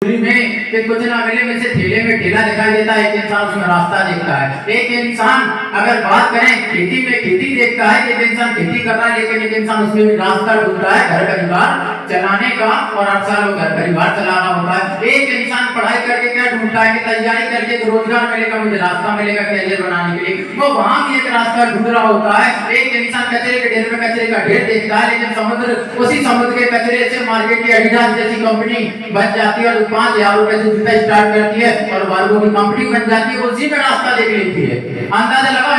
में कि कुछ ना मिले में से ठेले में ठेला दिखाई देता है, एक इंसान उसमें रास्ता देखता है। एक इंसान अगर बात करें खेती में खेती देखता है, एक इंसान खेती कर रहा है लेकिन एक इंसान उसमें भी रास्ता ढूंढता है घर परिवार चलाने का, और हर साल वो घर परिवार चलाना होता है। एक इंसान पढ़ाई करके क्या ढूंढता है कि तैयारी करके तो रोजगार मिलेगा, मुझे रास्ता मिलेगा कैरियर बनाने के लिए, वो वहां भी एक रास्ता ढूंढ रहा होता है। एक इंसान कचरे के ढेर में कचरे का ढेर देखता है, लेकिन उसी समुद्र के कचरे से मार्केट की एडिडास जैसी कंपनी बन जाती है और 5,000 रुपए से जूता स्टार्ट करती है और वाल्वो की कंपनी बन जाती है, उसी में रास्ता देख लेती है। अंदाजा लगा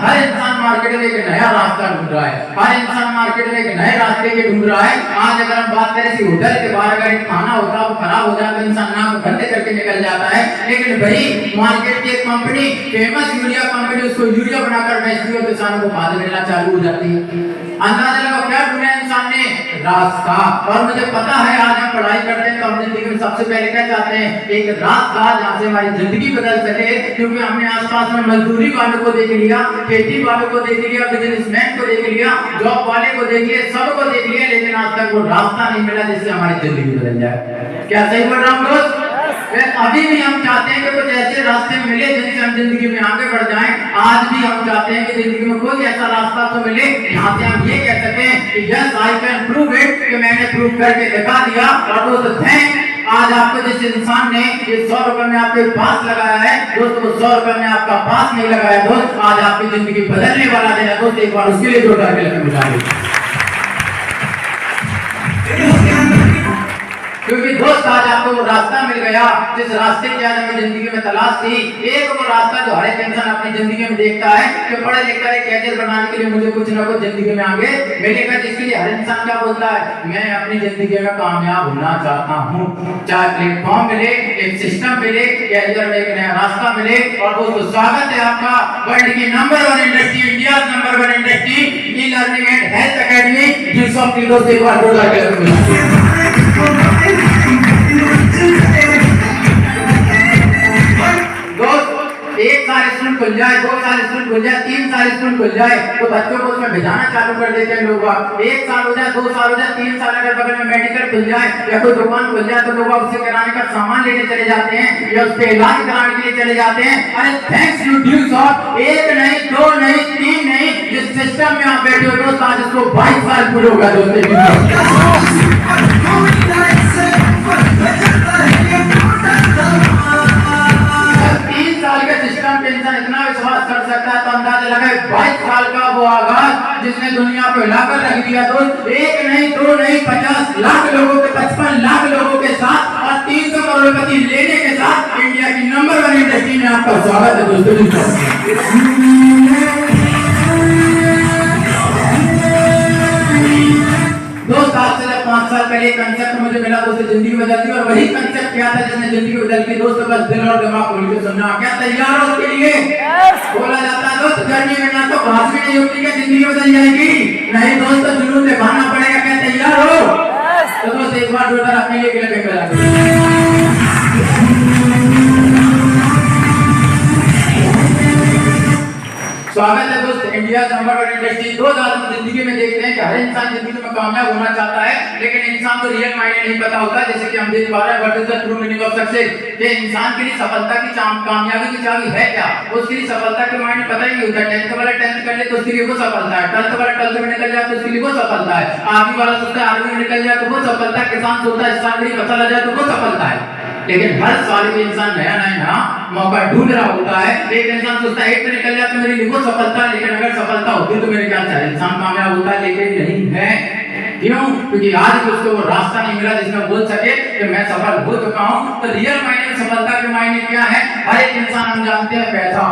हर इंसान मार्केट में एक नया रास्ता ढूंढ रहा है, हर इंसान मार्केट में एक नए रास्ते के ढूंढ रहा है। आज अगर हम बात करें कि होटल के बाहर अगर एक खाना होता है वो खराब हो जाता है, इंसान नाक बंद करके निकल जाता है, लेकिन वही मार्केट की एक कंपनी फेमस यूरिया कंपनी उसको यूरिया बनाकर बेचती है और किसानों को खाद मिलना चालू हो जाती है। अंदाजा लगा क्या ढूंढा इंसान ने? रास्ता। और मुझे पता है आज हम पढ़ाई करते हैं तो हम जिंदगी में सबसे पहले क्या चाहते हैं? एक रास्ता जहाँ से हमारी जिंदगी बदल सके, क्योंकि हमने आसपास में मजदूरी वालों को देख लिया, खेती वालों को देख लिया, बिजनेसमैन को देख लिया, जॉब वाले को देख लिया, सबको देख लिया, लेकिन आज तक वो रास्ता नहीं मिला जिससे हमारी जिंदगी बदल जाए। क्या सही बोल रहा हूँ दोस्त? अभी भी हम चाहते हैं कि कुछ ऐसे रास्ते मिले जिनसे हम जिंदगी में आगे बढ़ जाएं। आज भी हम चाहते हैं कि जिंदगी में कोई ऐसा रास्ता तो मिले जहाँ से हम ये कह सकें कि yes I can prove it, कि मैंने प्रूव करके दिखा दिया। और दोस्त थैंक आज आपको जिस इंसान ने ये 100 रुपए में आपके पास लगाया है दोस्त, वो 100 रुपए में आपका पास नहीं लगाया दोस्त, आज आपकी जिंदगी बदलने वाला दिन है दोस्त, एक बार उसके लिए जोरदार ताली बजाइए। क्योंकि दोस्त आज आपको वो रास्ता मिल गया जिस रास्ते की आज हमें जिंदगी में तलाश थी। एक वो रास्ता जो हर एक इंसान अपनी जिंदगी में देखता है कि पढ़े लिख कर एक कैरियर बनाने के लिए मुझे कुछ ना कुछ जिंदगी में आगे मिलेगा, जिसके लिए हर इंसान क्या बोलता है? मैं अपनी जिंदगी में कामयाब होना चाहता हूँ, चाहे प्लेटफॉर्म मिले, एक सिस्टम मिले, कैरियर में एक नया रास्ता मिले। और दोस्तों स्वागत है आपका वर्ल्ड की number 1 industry, India number 1 industry e learning and health academy, जिसको की दोस्त एक बार जोरदार ताली। एक साल स्कूल खुल जाए, 2 साल स्कूल खुल जाए, 3 साल स्कूल खुल जाए तो बच्चों को उसमें भेजना चालू कर देते हैं लोग। 1 साल हो जाए, 2 साल हो जाए, 3 साल अगर बगल में मेडिकल खुल जाए या कोई दुकान खुल जाए तो लोग उससे किराने का सामान लेने चले जाते हैं या उससे इलाज कराने के लिए चले जाते हैं। अरे थैंक्स यू ड्यू सॉफ्ट, 1 नहीं 2 नहीं 3 नहीं, जिस सिस्टम में आप बैठे हो दोस्त आज इसको 22 साल पूरे होगा दोस्तों। इतना विश्वास कर सकता है तो अंदाजा लगाए 22 साल का वो आगाज जिसने दुनिया को हिलाकर रख दिया दोस्त। 1 नहीं 2 नहीं 50 लाख लोगों के 55 लाख लोगों के साथ और 300 करोड़पति लेने के साथ इंडिया की नंबर 1 इंडस्ट्री में आपका स्वागत है दोस्तों। दोस्त आज से 5 साल पहले कंसेप्ट मुझे मिला दोस्तों, जिंदगी बदलती, और वही कंसेप्ट क्या था जिसने जिंदगी बदलती दोस्तों? बस दिल और दिमाग खोल के सुनना। क्या तैयार हो उसके लिए? बोला जाता है दोस्त गर्मी में ना तो घास भी नहीं उगती, क्या जिंदगी बदल जाएगी? नहीं दोस्त, जुनून दिखाना पड़ेगा। क्या तैयार हो? तो दोस्त एक बार जोरदार अपने लिए स्वागत है दोस्त इंडिया नंबर 1 इंडस्ट्री। 2000 जिंदगी में देखते हैं कि हर इंसान जिंदगी में कामयाब होना चाहता है, लेकिन इंसान को रियल मायने नहीं पता होता। जैसे कि हम देख पा रहे हैं what is the true meaning of success, कि इंसान के लिए सफलता की कामयाबी की चाबी है क्या, उसके लिए सफलता के मायने पता ही नहीं होता। 10th वाला 10th कर ले तो उसके लिए वो सफलता है, 12th वाला 12th में निकल जाए तो उसके लिए वो सफलता है, आर्मी वाला सोचता है आर्मी में निकल जाए तो वो सफलता है, किसान सोचता है किसान में फसल आ जाए तो वो सफलता है। लेकिन हर साल में इंसान नया नया मौका ढूंढ रहा होता है। एक इंसान सोचता है एक तो निकल जाए तो मेरे लिए वो सफलता है, लेकिन अगर सफलता होती तो मेरे ख्याल से इंसान कामयाब होता है, लेकिन नहीं है। क्यों? क्योंकि आज भी उसको वो रास्ता नहीं मिला जिसमें बोल सके कि मैं सफल हो चुका हूं। तो रियल मायने में सफलता के मायने क्या है? हर एक इंसान हम जानते हैं पैसा,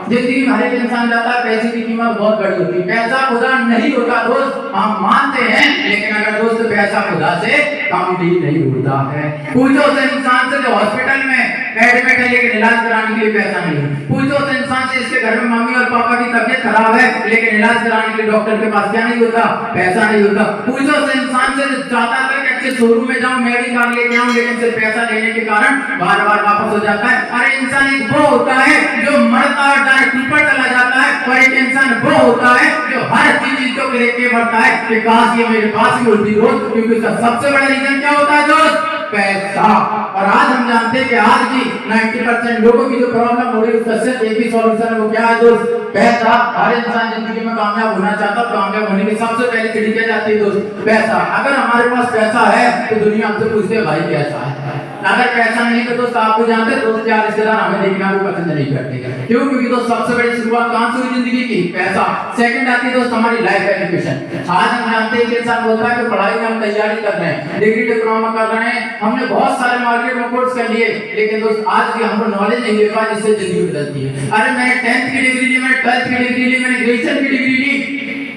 जिंदगी में हर एक इंसान जाता है पैसे की कीमत बहुत बड़ी होती है। पैसा खुदा नहीं होता दोस्त, हम मानते हैं, लेकिन अगर दोस्त पैसा खुदा से कम भी नहीं होता है। पूछो उस इंसान से जो हॉस्पिटल में एडमिट है लेकिन इलाज कराने के लिए पैसा नहीं है। पूछो उस इंसान से जिसके घर में मम्मी और पापा की तबीयत खराब है लेकिन इलाज कराने के लिए डॉक्टर के पास क्या नहीं होता? पैसा नहीं होता। पूछो उस इंसान से जो चाहता है कि अच्छे शोरूम में जाऊं मैं भी कार लेके आऊं, लेकिन सिर्फ पैसा लेने के कारण बार बार वापस हो जाता है। अरे इंसान एक वो होता है जो मरता है डायरेक्ट ऊपर चला जाता है, और एक इंसान वो होता है जो हर चीज को लेके बढ़ता है कि काश ये मेरे पास भी होती दोस्त। क्योंकि उसका सबसे बड़ा रीजन क्या होता है दोस्त? पैसा। और आज हम जानते हैं कि आज भी 90% लोगों की जो प्रॉब्लम हो रही है उसका सिर्फ एक ही सॉल्यूशन है, वो क्या है दोस्त? पैसा। हर इंसान जिंदगी में कामयाब होना चाहता है, कामयाब होने की सबसे पहली सीढ़ी क्या जाती है दोस्त? पैसा। अगर हमारे पास पैसा है तो दुनिया हमसे पूछती है भाई कैसा है। अगर पैसा नहीं तो दोस्त आपको जानते हैं दोस्त क्या रिश्तेदार हमें देखना भी पसंद नहीं करते। क्यों? क्योंकि दोस्त सबसे बड़ी शुरुआत कहां से हुई जिंदगी की? पैसा। सेकंड आती है दोस्त हमारी लाइफ एजुकेशन। आज हम जानते हैं कि इंसान बोलता है कि पढ़ाई में हम तैयारी कर रहे हैं, डिग्री डिप्लोमा कर रहे हैं, हमने बहुत सारे मार्केट में कोर्स कर लिए, लेकिन दोस्त आज भी हमको नॉलेज नहीं मिल पाया जिससे जिंदगी बदलती है। अरे मैंने 10th की डिग्री ली, मैंने 12th की डिग्री ली, मैंने ग्रेजुएशन की डिग्री ली,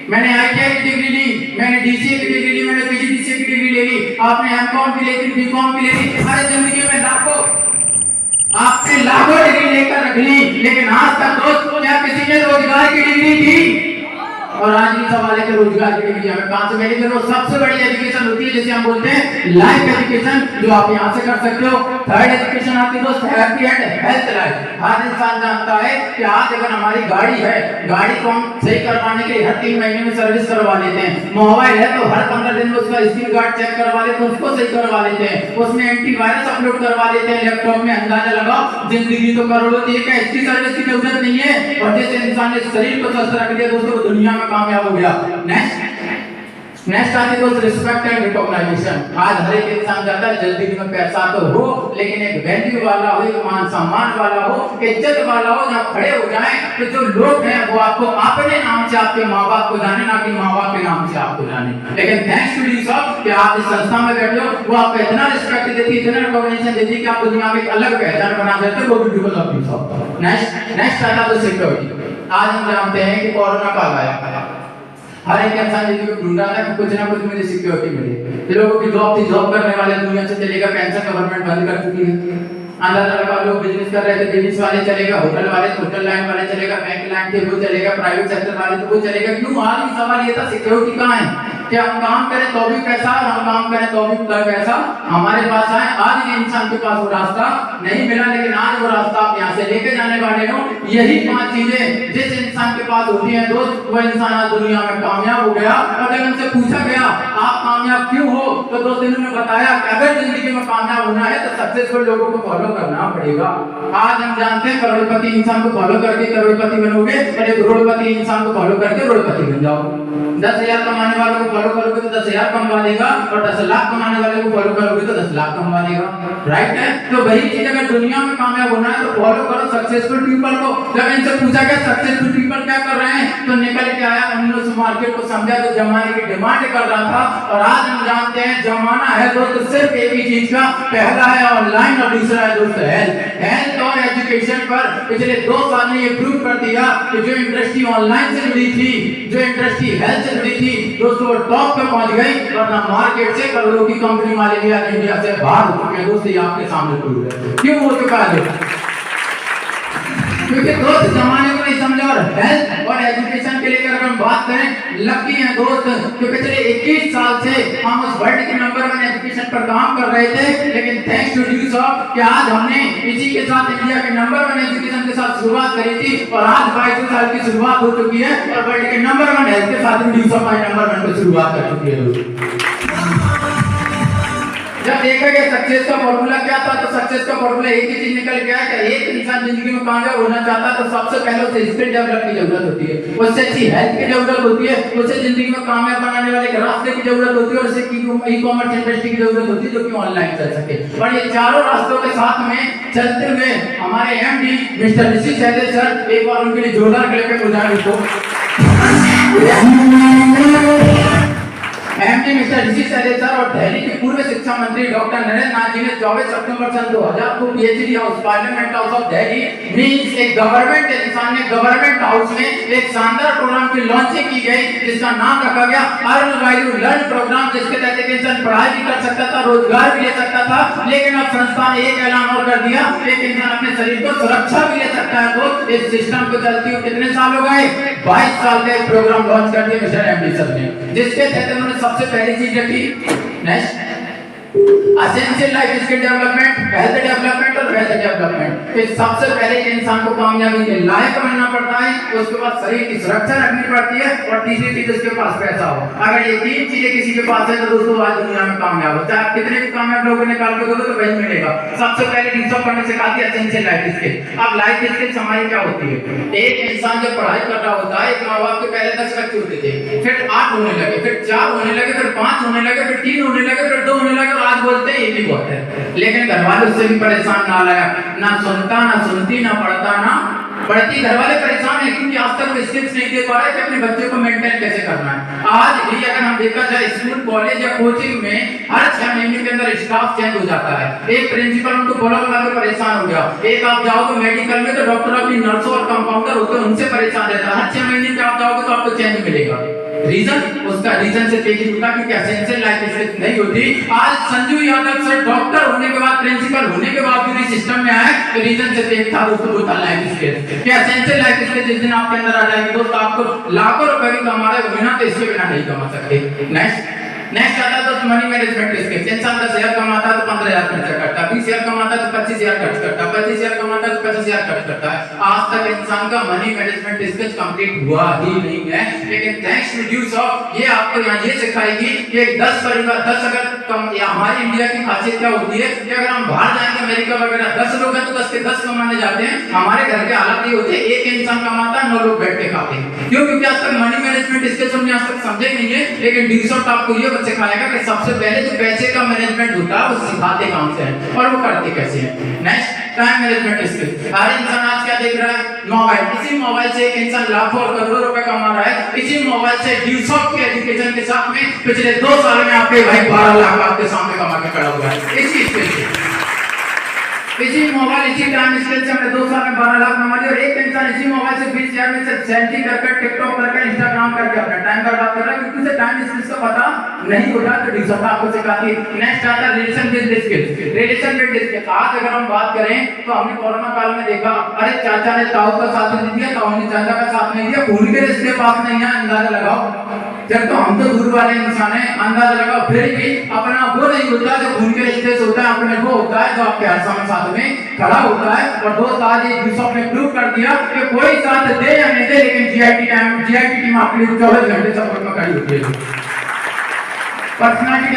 मैंने ITI की डिग्री ली, मैंने DCA की डिग्री ली, मैंने PGDCA की डिग्री ले ली, आपने M.Com की ले ली, B.Com की ले ली, हमारे जिंदगी में लाखों आपने लाखों डिग्री लेकर रख ली, लेकिन आज तक दोस्त क्या किसी ने रोजगार की डिग्री दी? और आज भी सवाल है कि रोजगार की डिग्री हमें कहां से मिलेगी? तो सबसे बड़ी एजुकेशन होती है जिसे हम बोलते हैं लाइफ एजुकेशन, जो आप यहां से कर सकते हो। थर्ड एजुकेशन आती है दोस्त हैप्पी एंड हेल्थ लाइफ। हर इंसान जानता है कि आज अगर हमारी गाड़ी है, गाड़ी को हम सही करवाने के लिए हर 3 महीने में सर्विस करवा लेते हैं। मोबाइल है तो हर 15 दिन में उसका स्क्रीन गार्ड चेक करवा लेते हैं, उसको सही करवा लेते हैं, उसमें एंटीवायरस अपलोड करवा लेते हैं लैपटॉप में। अंदाजा लगाओ जिंदगी तो करोड़ों की है, इसकी सर्विस की जरूरत नहीं है। और जैसे इंसान ने शरीर को स्वस्थ रख दिया दोस्तों, दुनिया में कामयाब हो गया। नेक्स्ट आती है दोस्त रिस्पेक्ट एंड रिकॉग्नाइजेशन। आज हर एक इंसान चाहता है जल्दी में पैसा तो हो, लेकिन एक वैल्यू वाला हो, एक मान सम्मान वाला हो, इज्जत वाला हो, जब खड़े हो जाए तो जो लोग हैं वो आपको अपने नाम से आपके माँ बाप को जाने, ना कि माँ बाप के नाम से आपको जाने। लेकिन थैंक्स टू यू सब कि आप इस संस्था में बैठे हो, वो आपको इतना रिस्पेक्ट देती, इतना रिकॉग्निशन देती कि आप दुनिया में एक अलग पहचान बना देते हो, वो भी बिकॉज़ ऑफ यू सब। नेक्स्ट आता है सिक्योरिटी। आज हम जानते हैं कि कोरोना काल आया, हर एक इंसान जिंदगी में ढूंढ रहा था कि कुछ ना कुछ मुझे सिक्योरिटी मिले। लोगों की जॉब थी, जॉब करने वाले दुनिया से चलेगा, पेंशन गवर्नमेंट बंद कर चुकी है। अंदर लगा लोग बिजनेस कर रहे थे, बिजनेस वाले चलेगा, होटल वाले तो होटल लाइन वाले चलेगा, बैंक लाइन के वो चलेगा, प्राइवेट सेक्टर वाले तो वो चलेगा। क्यों? आज भी सवाल ये था सिक्योरिटी कहाँ है? कि हम काम करें तो भी पैसा, और हम काम करें तो भी पैसा हमारे पास आए। आज भी इंसान के पास वो रास्ता नहीं मिला, लेकिन आज वो रास्ता आप यहाँ से लेके जाने वाले हो। यही 5 चीजें जिस इंसान के पास होती हैं दोस्त, वो इंसान आज दुनिया में कामयाब हो गया। अगर उनसे पूछा गया आप कामयाब क्यों हो, तो दोस्त इन्होंने बताया कि अगर जिंदगी में कामयाब होना है तो सक्सेसफुल लोगों को फॉलो करना पड़ेगा। आज हम जानते हैं करोड़पति इंसान को फॉलो करके करोड़पति बनोगे, और एक करोड़पति इंसान को फॉलो करके करोड़पति बन जाओ। 10,000 कमाने वालों को फॉलो करोगे तो 10,000 कमा देगा, और 10 लाख कमाने वाले को फॉलो करोगे तो 10 लाख कमा देगा। राइट है? तो वही चीज अगर दुनिया में कामयाब होना है तो फॉलो करो सक्सेसफुल पीपल को। जब इनसे पूछा गया सक्सेसफुल पीपल क्या कर रहे हैं, तो निकल के आया उन्होंने उस मार्केट को समझा जो जमाने की डिमांड कर रहा था। और आज हम जानते हैं जमाना है दोस्त सिर्फ एक ही चीज का, पहला है ऑनलाइन और दूसरा है दोस्त हेल्थ और एजुकेशन पर पिछले 2 साल में ये प्रूव कर दिया कि जो इंडस्ट्री ऑनलाइन से जुड़ी थी, जो इंडस्ट्री हेल्थ से जुड़ी थी दोस्तों, वो टॉप पे पहुंच गई, वरना मार्केट से करोड़ों की कंपनी वाले भी आज इंडिया से बाहर हो चुके हैं दोस्तों। ये आपके सामने प्रूव है। क्यों हो चुका है? क्योंकि दोस्त जमाने को नहीं समझा। और हेल्थ और एजुकेशन के लेकर अगर हम बात करें, लकी है दोस्त कि पिछले 21 साल से हम उस वर्ल्ड के नंबर 1 एजुकेशन पर काम कर रहे थे, लेकिन थैंक्स टू यू सब कि आज हमने इसी के साथ इंडिया के नंबर 1 एजुकेशन के साथ शुरुआत करी थी, और आज 22 साल की शुरुआत हो चुकी है, और वर्ल्ड के नंबर 1 हेल्थ के साथ यू सब नंबर 1 पर शुरुआत कर चुकी है। जब देखा गया सक्सेस का फॉर्मूला क्या था, तो सक्सेस का फॉर्मूला एक ही चीज निकल गया कि एक इंसान जिंदगी में कामयाब होना चाहता है तो सबसे पहले उसे स्किल डेवलप की जरूरत होती है, उससे अच्छी हेल्थ की जरूरत होती है, उसे जिंदगी में कामयाब बनाने वाले एक रास्ते की जरूरत होती है, और उसे ई-कॉमर्स इंडस्ट्री की जरूरत होती है जो कि ऑनलाइन चल सके। और ये चारों रास्तों के साथ में चलते हुए हमारे एमडी मिस्टर ऋषि सैदे सर, एक बार उनके लिए जोरदार क्लैपिंग हो जाए दोस्तों। एमडी मिस्टर ऋषि सैदे सर और दिल्ली के पूर्व शिक्षा मंत्री डॉक्टर नरेंद्र नाथ जी ने 24 सितंबर सन 2000 को PhD house parliament house of Delhi means एक गवर्नमेंट इंसान ने गवर्नमेंट हाउस में एक शानदार प्रोग्राम की लॉन्चिंग की गई, जिसका नाम रखा गया अर्न वैल्यू लर्न प्रोग्राम, जिसके तहत एक इंसान पढ़ाई भी कर सकता था, रोजगार भी ले सकता था। लेकिन अब संस्था ने एक ऐलान और कर दिया, एक इंसान अपने शरीर को सुरक्षा भी ले सकता है। तो इस सिस्टम को चलती हुए कितने साल हो गए? 22 साल का एक प्रोग्राम लॉन्च कर दिया मिस्टर एमडी सर ने, जिसके तहत उन्होंने सबसे पहली चीज रखी next essential life skill development, health development और वेल्थ डेवलपमेंट। कि सबसे पहले इंसान को कामयाबी के लायक बनना पड़ता है, उसके बाद शरीर की सुरक्षा रखनी पड़ती है, और तीसरी चीज उसके पास पैसा हो। अगर ये तीन चीजें किसी के पास है तो दोस्तों आज दुनिया में कामयाब हो। चाहे कितने भी कामयाब लोगों निकाल के दो तो वही मिलेगा। सबसे पहले डिस्टर्ब करने सिखाती है एसेंशियल लाइफ स्किल। अब लाइफ स्किल्स हमारी क्या होती है? एक इंसान जब पढ़ाई कर रहा होता है, एक माँ बाप के पहले 10 बच्चे होते थे, फिर 8 होने लगे, फिर 4 होने लगे, फिर 5 होने लगे, फिर 3 होने लगे, फिर 2 होने लगे, और आज बोलते हैं एक ही बहुत है। लेकिन घर वाले उससे भी परेशान ना लगा, ना सुनता, ना सुनती, ना पढ़ता, ना पढ़ती। घर वाले परेशान है क्योंकि आज तक वो स्किल्स नहीं दे पा रहे कि अपने बच्चे को मेंटेन कैसे करना है। आज भी अगर हम देखा जाए स्कूल, कॉलेज या कोचिंग में हर 6 महीने के अंदर स्टाफ चेंज हो जाता है। एक प्रिंसिपल उनको बोला के परेशान हो गया, एक आप जाओगे मेडिकल में तो डॉक्टर अपनी नर्सों और कंपाउंडर होते हैं उनसे परेशान रहता है। हर 6 महीने पे आप जाओगे तो आपको चेंज मिलेगा। रीजन, उसका रीजन से तेजी होता क्योंकि एसेंशियल लाइफ स्किल्स नहीं होती। आज संजू यादव सर डॉक्टर होने के बाद, प्रिंसिपल होने के बाद भी सिस्टम में आए तो रीजन से तेज था दोस्तों, वो था लाइफ स्किल्स। क्या एसेंशियल लाइफ स्किल्स जिस दिन आपके अंदर आ जाएंगे दोस्तों, आपको लाखों रुपए भी कमा रहे हो बिना तो इसके बिना नहीं कमा सकते। नेक्स्ट आता है दोस्तों मनी मैनेजमेंट स्किल्स। इंसान 10,000 कमाता है तो 15,000 खर्च करता है, 20,000 कमाता है तो 25,000 खर्च करता है, 25,000 कमाता है तो 50,000 खर्च करता है। आज तक इंसान का मनी मैनेजमेंट स्किल्स कंप्लीट हुआ ही नहीं है। लेकिन थैंक्स टू ड्यूस ऑफ ये आपको यहाँ ये सिखाएगी कि 10 परिवार 10 अगर कम, या हमारी इंडिया की खासियत क्या होती है कि अगर हम बाहर जाएंगे अमेरिका वगैरह 10 लोग हैं तो 10 के 10 कमाने जाते हैं। हमारे घर के हालात ये होते हैं, एक इंसान कमाता है 9 लोग बैठ के खाते हैं। क्यों? क्योंकि आज तक मनी मैनेजमेंट स्किल्स हमने आज तक समझे नहीं है। लेकिन ड्यूस ऑफ आपको ये सिखाएगा कि सबसे पहले जो पैसे का मैनेजमेंट होता है वो सिखाते कहां से हैं और वो करते कैसे हैं। Next time management skill. हर इंसान आज क्या देख रहा है? मोबाइल। इसी मोबाइल से एक इंसान लाखों और करोड़ों रुपए कमा रहा है। इसी मोबाइल से ड्यूसॉफ्ट के एजुकेशन के साथ में पिछले 2 साल में आपके भाई 12 लाख आपके सामने कमा के खड़ा हुआ है। इसी स्किल से, इसी मोबाइल, इसी टाइम स्किल से हमने 2 साल में 12 लाख कमा लिया। और एक इंसान इसी मोबाइल से 20,000 में सिर्फ सेल्फी करके, टिकटॉक करके, इंस्टाग्राम करके अपना टाइम बर्बाद कर रहा है क्योंकि उसे टाइम स्किल्स का पता नहीं होता। तो डिस्टर्ब आपको सिखाती है। नेक्स्ट आता है relation build skills. Relation build skills आज अगर हम बात करें तो हमने कोरोना काल में देखा, अरे चाचा ने ताऊ का साथ नहीं दिया, ताऊ ने चाचा का साथ नहीं दिया, खून के रिश्ते पास नहीं है। अंदाजा लगाओ, जब तो हम तो दूर वाले इंसान हैं, अंदाजा लगाओ फिर भी अपना वो नहीं होता जो खून के रिश्ते से होता है। अपने वो होता है जो आपके हर समय साथ में खड़ा होता है। और दोस्त आज एक यूसुफ ने प्रूव कर दिया कि कोई साथ दे या नहीं दे, लेकिन जीआईटी टीम आपके लिए 24 घंटे सपोर्ट में खड़ी होती है। पर्सनालिटी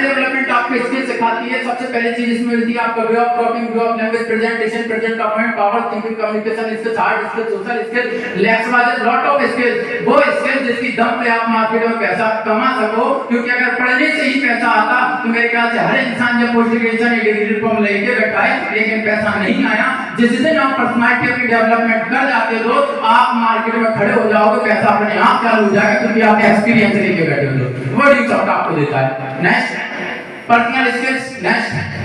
डेवलपमेंट आपको स्किल सिखाती है। सबसे पहले चीज इसमें मिलती है आपका way of talking, way of language, presentation, present of mind, power, thinking, communication skills, hard skills, social skills, language, lot of skills. वो स्किल्स जिसकी दम पे आप मार्केट में पैसा कमा सको। क्योंकि अगर पढ़ने से ही पैसा आता तो मेरे ख्याल से हर इंसान जब पोस्ट ग्रेजुएशन या डिग्री डिप्लोमा लेके बैठा है, लेकिन पैसा नहीं आया। जिस दिन आप पर्सनालिटी अपनी डेवलपमेंट कर जाते हो आप मार्केट में खड़े हो जाओगे, पैसा अपने आप चालू हो जाएगा क्योंकि आप एक्सपीरियंस लेके बैठे हो। वो ड्यूस आपको देता है। Next personal skills. Next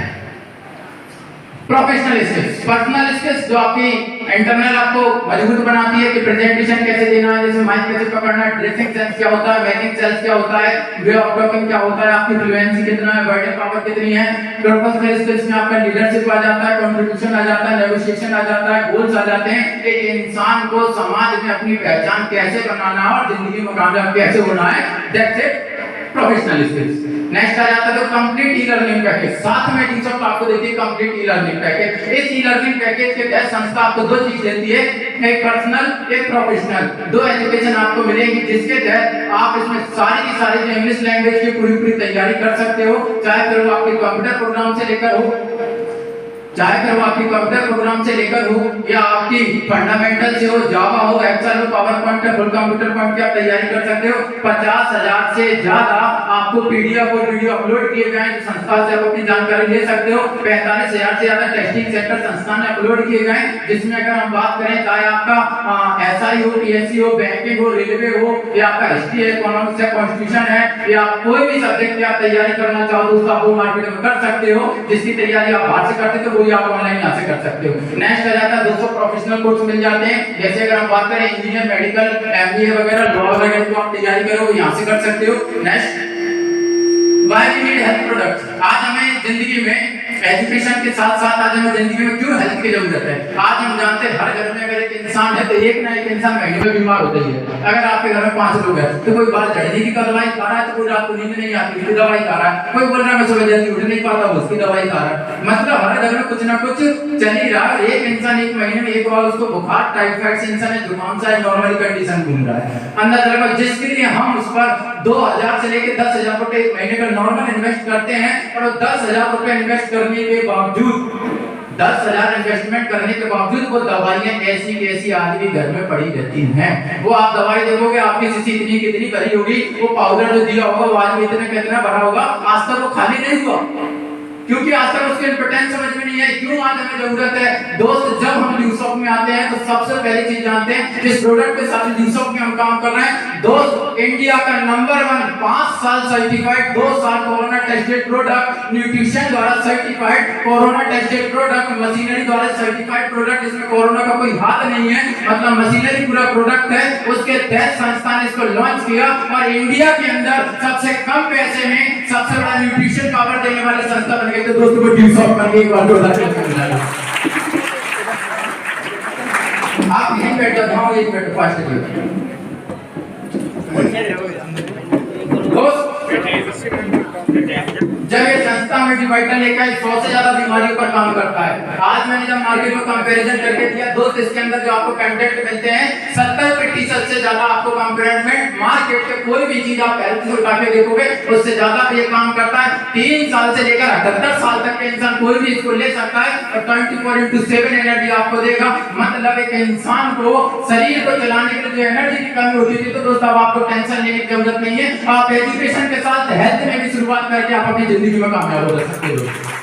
professional skills. Personal skills जो आपकी इंटरनल आपको मजबूत बनाती है कि प्रेजेंटेशन कैसे देना है, जैसे माइक कैसे पकड़ना है, ड्रेसिंग सेंस क्या होता है, मेकिंग सेंस क्या होता है, वे ऑफ टॉकिंग क्या होता है, आपकी फ्लुएंसी कितना है, वर्डिंग पावर कितनी है। प्रोफेशनल स्किल्स में आपका लीडरशिप आ जाता है, कंट्रीब्यूशन आ जाता है, नेगोशिएशन आ जाता है, गोल्स आ जाते हैं कि इंसान को समाज में अपनी पहचान कैसे बनाना है और जिंदगी में कामयाब कैसे होना है। That's it professional skills. Next आ जाता है तो कंप्लीट ई लर्निंग पैकेज। साथ में टीचर आपको देती है कंप्लीट ई लर्निंग पैकेज। इस ई लर्निंग पैकेज के तहत संस्था आपको 2 चीज देती है, एक पर्सनल, एक प्रोफेशनल। 2 एजुकेशन आपको मिलेगी जिसके तहत आप इसमें सारी की सारी जो इंग्लिश लैंग्वेज की पूरी तैयारी कर सकते हो। चाहे फिर वो आपके कंप्यूटर प्रोग्राम से लेकर हो, चाहे फिर वो आपकी कंप्यूटर प्रोग्राम से लेकर हो या आपकी फंडामेंटल से हो, जावा हो, एक्सेल हो, power point, full computer point की आप तैयारी कर सकते हो। 50,000 से ज्यादा आपको पीडीएफ और वीडियो अपलोड किए गए हैं, संस्था से आप अपनी जानकारी ले सकते हो। 45,000 से ज्यादा टेस्टिंग सेंटर संस्था ने अपलोड किए गए हैं, जिसमें अगर हम बात करें चाहे आपका एसआई हो, पीएससी हो, बैंकिंग हो, रेलवे हो, या आपका हिस्ट्री है, इकोनॉमिक्स है, कॉन्स्टिट्यूशन है, या कोई भी सब्जेक्ट की आप तैयारी करना चाहो दोस्तों आप वो मार्केट में कर सकते हो। जिसकी तैयारी आप बाहर से करते हो आप ऑनलाइन यहां से कर सकते हो। नेक्स्ट आ जाता है दोस्तों प्रोफेशनल कोर्स मिल जाते हैं। जैसे अगर हम बात करें इंजीनियर, मेडिकल, एमबीए वगैरह, लॉ वगैरह को आप तैयारी करो यहां से कर सकते हो। Next why we need health products. आज हमें जिंदगी में एजुकेशन के साथ साथ आज हमें जिंदगी में क्यों हेल्थ की जरूरत है? आज हम जानते हैं हर घर में अगर एक इंसान है तो एक ना एक इंसान महीने में बीमार होता ही है। अगर आपके घर में 5 लोग हैं तो कोई बाल झड़ने की दवाई खा रहा है, तो कोई रात को नींद नहीं आती उसकी दवाई खा रहा है, कोई बोल रहा है मैं सुबह जल्दी उठ नहीं पाता उसकी दवाई खा रहा है। मतलब हर घर में कुछ ना कुछ चल ही रहा है। एक इंसान एक महीने में एक बार उसको बुखार, टाइफाइड से इंसान है, जुकाम सा नॉर्मल कंडीशन घूम रहा है। अंदाजा लगा जिसके लिए हम उस पर 2000 से लेकर 10,000 रुपए एक महीने का नॉर्मल इन्वेस्ट करते हैं, और 10,000 रुपए इन्वेस्ट करने के बावजूद 10,000 इन्वेस्टमेंट करने के बावजूद वो दवाइयां ऐसी की ऐसी आज भी घर में पड़ी रहती हैं। वो आप दवाई देखोगे आपकी शीशी इतनी कितनी भरी होगी, वो पाउडर जो दिया होगा वो आज भी इतने कितना भरा होगा, आज तक वो खाली नहीं हुआ, क्योंकि आज तक उसकी इंपॉर्टेंस समझ में नहीं है। क्यों आज हमें जरूरत है? दोस्त जब हम न्यू शॉप में आते हैं तो सबसे पहली चीज जानते हैं जिस प्रोडक्ट के साथ न्यू शॉप में हम काम कर रहे हैं, दोस्त इंडिया का नंबर 1 5 साल सर्टिफाइड, 2 साल कोरोना टेस्टेड प्रोडक्ट, न्यूट्रिशन द्वारा certified, corona tested product, machinery द्वारा सर्टिफाइड प्रोडक्ट, इसमें कोरोना का कोई हाथ नहीं है, मतलब मशीनरी पूरा प्रोडक्ट है। उसके तहत संस्था ने इसको लॉन्च किया और इंडिया के अंदर सबसे कम पैसे में सबसे बड़ा न्यूट्रिशन पावर देने वाली संस्था बन गई। तो दोस्तों को न्यू शॉप करके एक बार जोरदार तालियां। आप यहीं बैठ जाओ, एक मिनट फास्ट करिए दोस्त। जब ये संस्था मल्टीवाइटल लेकर 100 से ज्यादा बीमारियों पर काम करता है। आज मैंने जब मार्केट में कंपैरिजन करके दिया दोस्त, इसके अंदर जो आपको कंटेंट मिलते हैं 70% से ज्यादा आपको कंपेयर में मार्केट के कोई भी चीज आप हेल्थ से उठा के देखोगे उससे ज्यादा ये काम करता है। 3 साल से लेकर 78 साल तक के इंसान कोई भी इसको ले सकता है और 24/7 एनर्जी आपको देगा। मतलब एक इंसान को शरीर को चलाने के लिए जो एनर्जी की कमी होती थी, तो दोस्तों अब आपको टेंशन लेने की जरूरत नहीं है। आप एजुकेशन के साथ हेल्थ में भी शुरुआत करके आप अपनी जिंदगी में कामयाब हो सकते हो।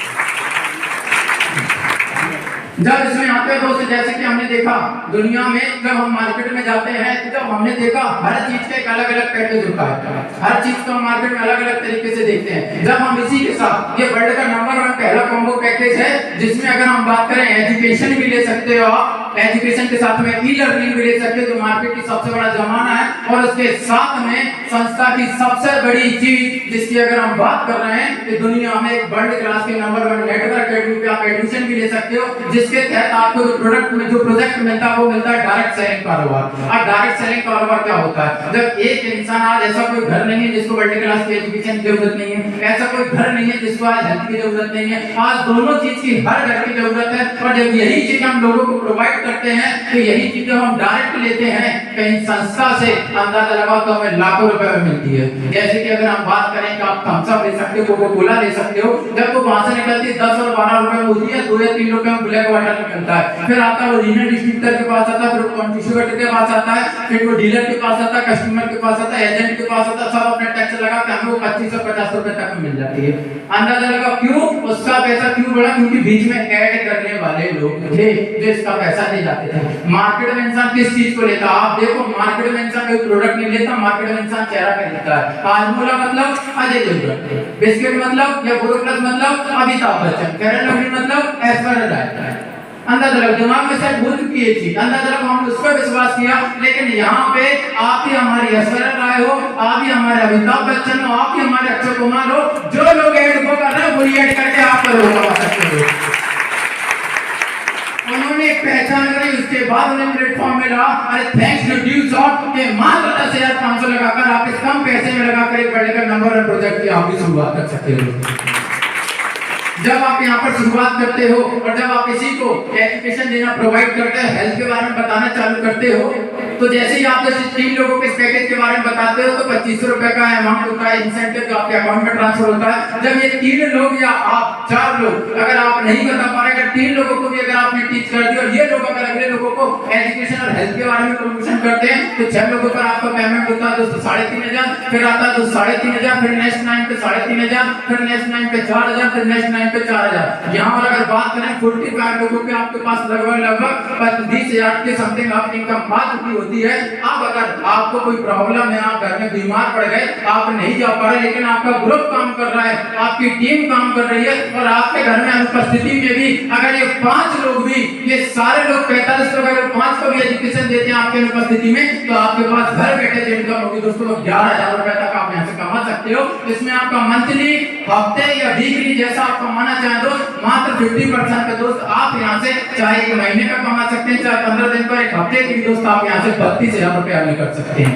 जब इसमें आते हैं दोस्त, जैसे कि हमने देखा दुनिया में जब हम मार्केट में जाते हैं तो जब हमने देखा हर चीज का एक अलग अलग पैकेज होता है, हर चीज को हम मार्केट में अलग अलग तरीके से देखते हैं। जब हम इसी के साथ ये वर्ल्ड का नंबर 1 पहला कॉम्बो पैकेज है, जिसमें अगर हम बात करें एजुकेशन भी ले सकते हो आप, एजुकेशन के साथ में ई लर्निंग भी ले सकते हो, जो मार्केट की सबसे बड़ा जमाना है, और उसके साथ में संस्था की सबसे बड़ी चीज जिसकी अगर हम बात कर रहे हैं कि दुनिया में एक वर्ल्ड क्लास के नंबर 1 नेटवर्क एकेडमी पे आप एडमिशन भी ले सकते हो, जिसके तहत आपको जो प्रोडक्ट में जो प्रोजेक्ट मिलता है वो मिलता है डायरेक्ट सेलिंग कारोबार। और डायरेक्ट सेलिंग कारोबार क्या होता है? जब एक इंसान, आज ऐसा कोई घर नहीं है जिसको वर्ल्ड क्लास की एजुकेशन की जरूरत नहीं है, ऐसा कोई घर नहीं है जिसको आज हेल्थ की जरूरत नहीं है, आज दोनों चीज की हर घर की जरूरत है। और जब यही चीज हम लोगों को प्रोवाइड करते हैं तो यही चीजें हम डायरेक्ट लेते हैं कहीं संस्था से, अंदाजा लगाओ तो हमें लाखों रुपए में मिलती है। जैसे कि अगर हम बात करें कि आप थम्स अप ले सकते हो, कोका-कोला ले सकते हो, जब वो वहां से निकलती है 10 और 12 रुपए में होती है, 2 या 3 रुपए में ब्लैक वाटर मिलता है। फिर आता है वो रीजनल डिस्ट्रीब्यूटर के पास आता है, फिर कंट्रीब्यूटर के पास आता है, फिर वो डीलर के पास आता है, कस्टमर के पास आता है, एजेंट के पास आता है, सब अपने टैक्स लगा के हमें 25 से 50 रुपए तक मिल जाती है। अंदाजा लगा क्यों? उसका पैसा क्यों बढ़ा? क्योंकि बीच में ऐड करने वाले लोग थे जो इसका पैसा ले जाते थे। मार्केट में इंसान किस चीज को लेता? आप देखो मार्केट में इंसान कोई प्रोडक्ट नहीं लेता, मार्केट में इंसान चेहरा खरीदता है। हाजमोला मतलब अजय देवगन, बिस्किट मतलब या बोरोप्लस मतलब Amitabh Bachchan, fair and lovely मतलब ऐश्वर्या राय। अंदाजा लगा दिमाग में शायद भूल चुकी है चीज, अंदाजा लगा हमने उस पर विश्वास किया। लेकिन यहाँ पे आप ही हमारी ऐश्वर्या राय हो, आप ही हमारे अमिताभ बच्चन हो, आप ही हमारे अक्षय कुमार हो, जो लोग ऐड को कर रहे हैं वही ऐड करके आप पर होगा सकते हो। उन्होंने एक पहचान करी, उसके बाद उन्हें प्लेटफॉर्म मिला। अरे थैंक्स टू ड्यू शॉट के मात्र 10,500 लगाकर आप इस कम पैसे में लगाकर एक बड़े का नंबर 1 प्रोजेक्ट की आप भी शुरुआत कर सकते हो। जब आप यहाँ पर शुरुआत करते हो और जब आप किसी को एजुकेशन देना प्रोवाइड करते हो, हेल्थ के बारे में बताना चालू करते हो, तो जैसे ही आप जैसे 3 लोगों के इस पैकेज के बारे में बताते हो तो 2500 रुपए का अमाउंट होता है, इंसेंटिव जो आपके अकाउंट में ट्रांसफर होता है। जब ये 3 लोग या आप 4 लोग अगर आप नहीं बता पा रहे, अगर 3 लोगों को भी अगर आपने टीच कर दिया और ये लोग अगर अगले लोगों को एजुकेशन और हेल्थ के बारे में प्रमोशन करते हैं, तो 6 लोगों पर आपका पेमेंट होता है दोस्तों 3,500, फिर आता है तो 3,500, फिर नेक्स्ट 9 पे 3,500, फिर नेक्स्ट 9 पे 4,000, फिर नेक्स्ट 9 पे 4,000। यहाँ पर अगर बात करें 45 लोगों के आपके पास लगभग 20,000 के समथिंग आपकी इनकम आ चुकी होती है। अब अगर आपको कोई प्रॉब्लम है, आप घर में बीमार पड़ गए, आप नहीं जा पा रहे, लेकिन आपका ग्रुप काम कर रहा है, आपकी टीम काम कर रही है और आपके घर में अनुपस्थिति में भी अगर ये 5 लोग भी ये सारे लोग 45 लोग अगर 5 को भी एजुकेशन देते हैं आपके उपस्थिति में, तो आपके पास घर बैठे जो इनकम होगी दोस्तों 11,000 रुपए तक आप यहाँ से कमा सकते हो। इसमें आपका मंथली, हफ्ते या वीकली जैसा आप कमाना चाहें दोस्त, मात्र 50% पे दोस्त आप यहाँ से चाहे एक महीने का कमा सकते हैं, चाहे 15 दिन का, एक हफ्ते की भी दोस्त आप यहाँ से 32,000 रुपए अर्न कर सकते हैं।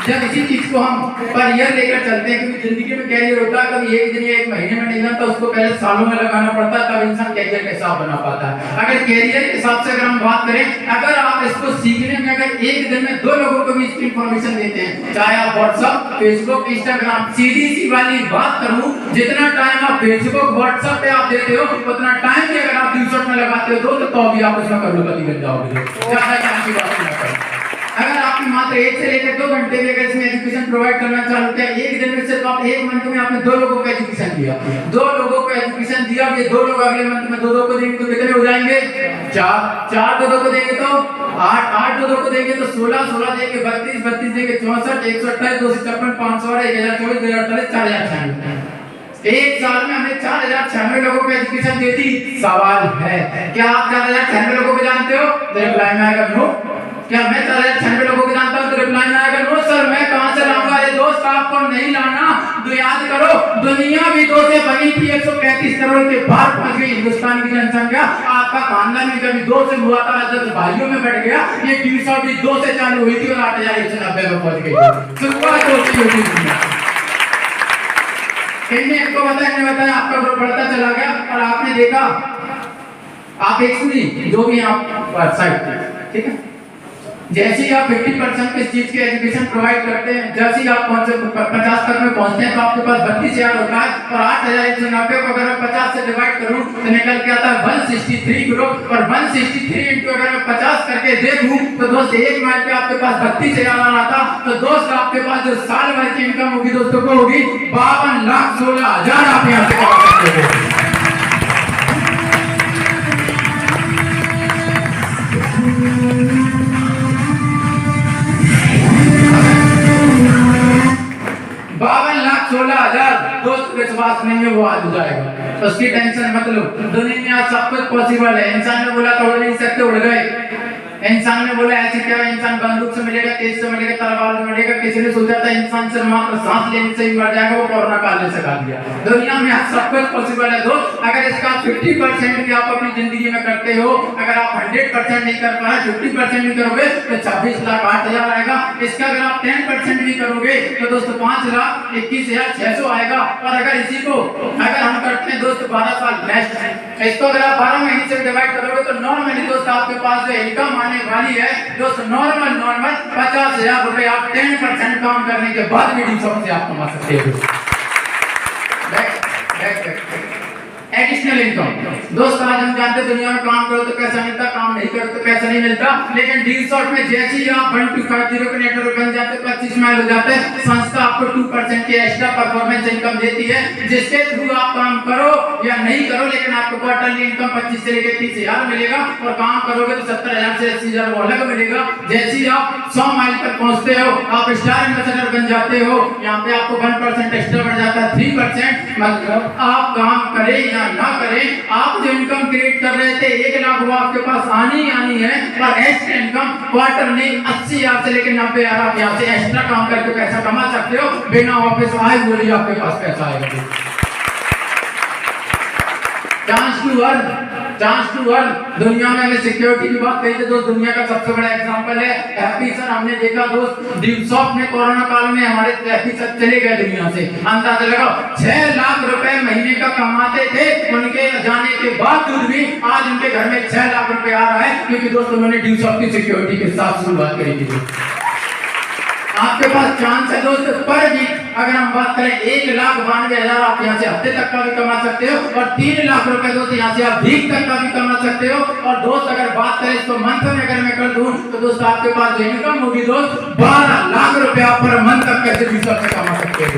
जब इसी चीज को हम पर ईयर लेकर चलते हैं, क्योंकि जिंदगी में कैरियर होता है, कभी एक दिन या एक महीने में नहीं बनता, उसको पहले सालों में लगाना पड़ता है, तब इंसान कैरियर के हिसाब बना पाता है। अगर कैरियर के हिसाब से अगर हम बात करें, अगर आप इसको सीखने में अगर एक दिन में 2 लोगों को भी इसकी इंफॉर्मेशन देते हैं, चाहे आप व्हाट्सएप, फेसबुक, इंस्टाग्राम, सीधी सी वाली बात करूं, जितना टाइम आप फेसबुक, व्हाट्सएप पे आप देते हो, उतना टाइम भी अगर आप दिवसों में लगाते हो तो भी आप उसमें करोड़पति बन जाओगे। ज्यादा टाइम की बात नहीं करें। अगर आपने मात्र 1 से लेकर 2 घंटे भी अगर इसमें एजुकेशन प्रोवाइड करना चालू किया एक दिन में, से तो आप एक मंथ में आपने 2 लोगों को एजुकेशन दिया, 2 लोगों को एजुकेशन दिया। ये 2 लोग अगले मंथ में 2 को देंगे तो कितने हो जाएंगे? 4 2 को देंगे तो 8 2 को देंगे तो 16 देंगे 32 देंगे 64 128 256 500 1024 2048 4096। एक साल में हमने 4096 लोगों को एजुकेशन दे दी। सवाल है, क्या आप 4096 लोगों को जानते हो? तो रिप्लाई में आएगा नो। क्या मैं 4096 लोगों को जानता हूं? तो रिप्लाई में आएगा नो सर, मैं कहां से लाऊंगा? अरे दोस्त, आपको नहीं लाना तो याद करो, दुनिया भी 2 से बनी थी, 135 करोड़ के पार पहुंच गई हिंदुस्तान की जनसंख्या। आपका खानदान भी कभी 2 से हुआ था, 10 भाइयों में बढ़ गया। ये 300 भी 2 से चालू हुई थी और 8,190 में पहुंच गई। शुरुआत होती होती दुनिया। इनको बताया आपका ग्रुप बढ़ता चला गया और आपने देखा, आप एक सुनी जो भी आप वेबसाइट, ठीक है, जैसे ही आप 50% इस चीज की एजुकेशन प्रोवाइड करते हैं, जैसे ही आप 50 तक में पहुंचते हैं तो आपके पास 32,000 होता है और 8,190 को अगर मैं 50 से डिवाइड करूं तो निकल के आता है 163 ग्रुप। और 163 इंटू अगर मैं 50 करके देखूं तो दोस्त एक महीने पे आपके पास 32,000 आना था। तो दोस्त आपके पास जो साल भर की इनकम होगी दोस्तों को होगी 52,16,000 आप यहाँ से कमा सकते हो। दोस्त विश्वास नहीं है वो आज हो जाएगा, तो उसकी टेंशन मत लो। दुनिया में आज सब कुछ पॉसिबल है। इंसान ने बोला तो उड़ नहीं सकते, उड़ गए। इंसान ने बोला ऐसे क्या, इंसान बंदूक से मिलेगा, तेज से मिलेगा, तलवार से मिलेगा। किसी ने सोचा था इंसान से मात्र सांस लेने से ही मर जाएगा, वो कोरोना काल ने सिखा दिया। दुनिया में आज सब कुछ पॉसिबल है दोस्त। अगर इसका 50% भी आप अपनी जिंदगी में करते हो, अगर आप 100% नहीं कर पा रहे, 50% भी करोगे तो 26,08,000 आएगा। इसका अगर आप 10% भी करोगे तो दोस्तों 5,21,600 आएगा। और अगर इसी को अगर हम करते हैं दोस्त 12 साल नेक्स्ट, इसको अगर आप 12 महीने से डिवाइड करोगे तो नॉर्मली दोस्त आपके पास जो इनकम आने वाली है दोस्त नॉर्मल 50,000 रुपए आप 10% काम करने के बाद भी से आप कमा सकते हो। एडिशनल इनकम दोस्त, आज हम जानते हैं दुनिया में काम करो तो पैसा मिलता, काम नहीं करो तो पैसा नहीं मिलता। लेकिन डील शॉर्ट में जैसे ही आप 1250 के नेटवर्क बन जाते हैं, 25 माइल हो जाते हैं, संस्था आपको 2% की एक्स्ट्रा परफॉर्मेंस इनकम देती है, जिसके थ्रू आप काम करो या नहीं करो, लेकिन आपको क्वार्टरली इनकम 25 से लेकर 30,000 मिलेगा। और काम करोगे तो 70,000 से 80,000 वो अलग मिलेगा। जैसे ही आप 100 माइल तक पहुंचते हो, आप स्टार एम्बेसडर बन जाते हो, यहाँ पे आपको 1% एक्स्ट्रा बढ़ जाता है 3%। मतलब आप काम करें या ना करें, आप जो इनकम क्रिएट कर रहे थे 1 लाख वो आपके पास आनी है। और एक्स्ट्रा इनकम क्वार्टरली 80,000 से लेकर 90,000 आप यहाँ से एक्स्ट्रा काम करके पैसा कमा सकते हो, बिना ऑफिस आए बोलिए आपके पास पैसा आएगा। चांस टू अर्न दुनिया में हमें सिक्योरिटी की बात कही थी दोस्त, दुनिया का सबसे बड़ा एग्जांपल है हैप्पी सर। हमने देखा दोस्त डीलसॉफ्ट में कोरोना काल में हमारे हैप्पी सर चले गए दुनिया से। अंदाजा लगाओ 6 लाख रुपए महीने का कमाते थे, उनके जाने के बावजूद भी आज उनके घर में 6 लाख रुपए आ रहा है, क्योंकि दोस्त उन्होंने डीलसॉफ्ट की सिक्योरिटी के साथ शुरुआत करी थी। आपके पास चांस है दोस्त, पर भी अगर हम बात करें 1,92,000 आप यहाँ से हफ्ते तक का भी कमा सकते हो, और 3 लाख रुपए दोस्त यहाँ से आप वीक तक का भी कमा सकते हो। और दोस्त अगर बात करें इसको मंथ में अगर मैं कर दूं तो दोस्त आपके पास जो इनकम होगी दोस्त 12 लाख रुपए आप पर मंथ तक कैसे भी से कमा सकते हो।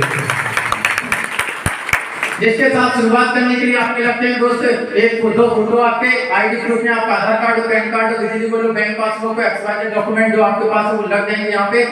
जिसके साथ शुरुआत करने के लिए आपके लगते हैं दोस्त एक दो फोटो आपके आईडी प्रूफ में आपका आधार कार्ड हो, पैन कार्ड हो, बिजली बिल हो, बैंक पासबुक हो, एक्सपायर्ड डॉक्यूमेंट जो आपके पास है वो लग जाएंगे यहाँ पे,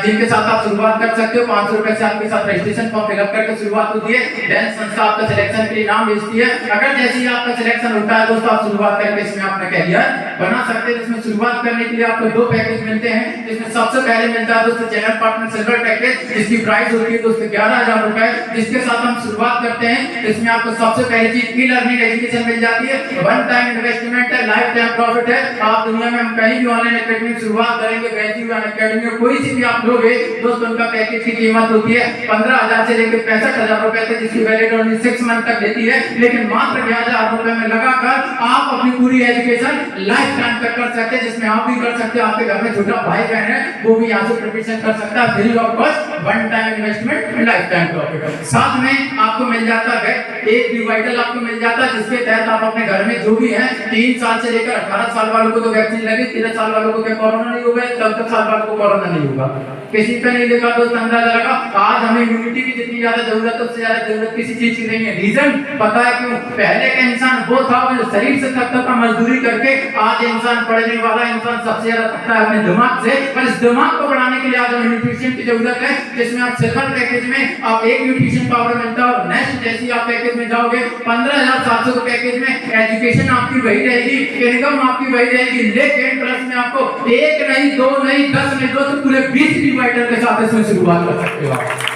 जिनके साथ आप शुरुआत कर सकते हो। 500 रुपए से आपके साथ रजिस्ट्रेशन फॉर्म फिलअप करके शुरुआत होती है। देन संस्था आपका सिलेक्शन के लिए नाम भेजती है। अगर जैसे ही आपका सिलेक्शन होता है दोस्तों, आप शुरुआत करके इसमें अपना कैरियर बना सकते हैं। इसमें शुरुआत करने के लिए आपको 2 पैकेज मिलते हैं, जिसमें सबसे पहले मिलता है दोस्तों चैनल पार्टनर सिल्वर पैकेज, जिसकी प्राइस होती है दोस्तों 11,000 रुपए, जिसके साथ हम शुरुआत करते हैं। इसमें आपको सबसे पहली चीज ई लर्निंग एजुकेशन मिल जाती है, वन टाइम इन्वेस्टमेंट है, लाइफ टाइम प्रॉफिट है। आप दुनिया में हम कहीं भी ऑनलाइन एकेडमी शुरुआत करेंगे, वैसी भी एकेडमी में कोई सी भी आप लोगे दोस्तों, उनका पैकेज की कीमत होती है 15,000 से लेकर 65,000 रुपए तक, जिसकी वैलिडिटी ओनली 6 मंथ तक देती है। लेकिन मात्र 11,000 रुपए में लगाकर आप अपनी पूरी एजुकेशन लाइफ टाइम तक कर सकते हैं, जिसमें आप भी कर सकते हैं, आपके घर में छोटा भाई बहन है वो भी यहाँ से प्रिपरेशन कर सकता है free of cost, one time investment life time profit. साथ में आपको मिल जाता है एक डिवाइडर आपको मिल जाता है, जिसके तहत आप अपने घर में जो भी है 3 साल से लेकर 18 साल वालों को तो वैक्सीन लगी, 13 साल वालों को क्या कोरोना नहीं होगा, 14 साल वालों को कोरोना नहीं होगा, किसी पे नहीं देखा दोस्त अंदाजा लगा। आज हमें इम्यूनिटी की जितनी ज्यादा जरूरत है उससे ज्यादा जरूरत किसी चीज की नहीं है। रीजन पता है क्यों? पहले का इंसान वो था जो शरीर से तक का मजदूरी करके, आज इंसान पढ़ने वाला इंसान सबसे ज्यादा थकता है अपने दिमाग से। पर इस दिमाग को बढ़ाने के लिए आज हमें न्यूट्रिशन की जरूरत है, जिसमें आप सिल्वर पैकेज में आप एक न्यूट्रिशन पाउडर मिलता है, और नेक्स्ट जैसी आप पैकेज में जाओगे 15,700 के पैकेज में एजुकेशन आपकी वही रहेगी, इनकम आपकी वही रहेगी, लेकिन प्लस में आपको 1 नहीं 2 नहीं 10 नहीं दोस्तों पूरे 20 डिवाइडर के साथ इसमें शुरुआत कर सकते हो आप।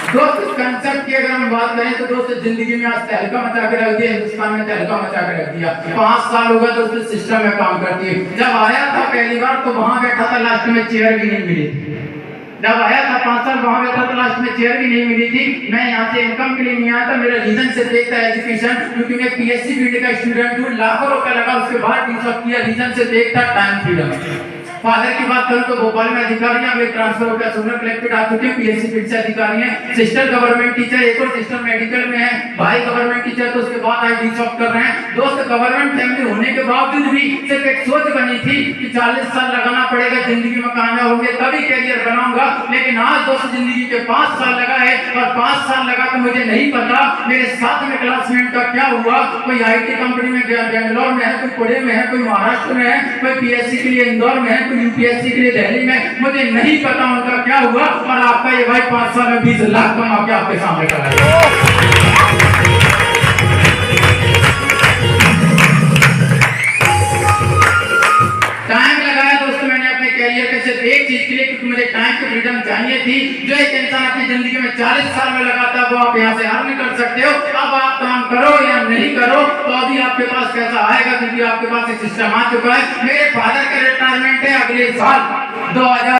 दोस्त इस कंसेप्ट की अगर हम बात करें तो दोस्त जिंदगी में आज तहलका मचा के रख दिया, हिंदुस्तान में तहलका मचा के रख दिया। 5 साल हो गए दोस्तों सिस्टम में काम करती है। जब आया था पहली बार तो वहां बैठा था, लास्ट में चेयर भी नहीं मिली थी। जब आया था 5 साल वहां बैठा तो लास्ट में चेयर भी नहीं मिली थी। मैं यहाँ से इनकम के लिए नहीं आया था, मेरा रीजन से देखता है एजुकेशन, क्योंकि मैं पीएससी फील्ड का स्टूडेंट हूँ, लाखों रुपए लगा उसके बाद टीचर किया, रीजन से देखता टाइम फ्रीडम। फादर की बात करूं तो भोपाल में अधिकारी हैं, वे ट्रांसफर होकर सोनल कलेक्टेड आ चुके हैं, पीएससी फील्ड से अधिकारी हैं। सिस्टर गवर्नमेंट टीचर, एक और सिस्टर मेडिकल में है, भाई गवर्नमेंट टीचर, तो उसके बाद आई जॉब कर रहे हैं। दोस्त गवर्नमेंट फैमिली होने के बावजूद भी सिर्फ एक सोच बनी थी कि 40 साल लगाना पड़ेगा, जिंदगी में कामयाब होंगे तभी कैरियर बनाऊंगा। लेकिन आज दोस्त जिंदगी के 5 साल लगा है, और 5 साल लगा तो मुझे नहीं पता मेरे साथ में क्लासमेट का क्या हुआ। कोई आईटी कंपनी में बेंगलोर में है, कोई पुणे में है, कोई महाराष्ट्र में है, कोई पीएससी के लिए इंदौर में है, कोई यूपीएससी के लिए दिल्ली में, मुझे नहीं पता उनका क्या हुआ। और आपका ये भाई 5 साल में 20 लाख कमा के आपके सामने खड़ा है। टाइम लगाया दोस्तों मैंने अपने कैरियर के सिर्फ एक चीज के लिए, क्योंकि मुझे टाइम की फ्रीडम चाहिए थी। जो एक इंसान अपनी जिंदगी में 40 साल में लगाता है वो आप यहाँ से अर्न कर सकते हो। अब आप काम करो या नहीं करो तो अभी आपके पास पैसा आएगा, क्योंकि आपके पास एक सिस्टम आ चुका है। मेरे फादर का रिटायरमेंट है अगले साल 2000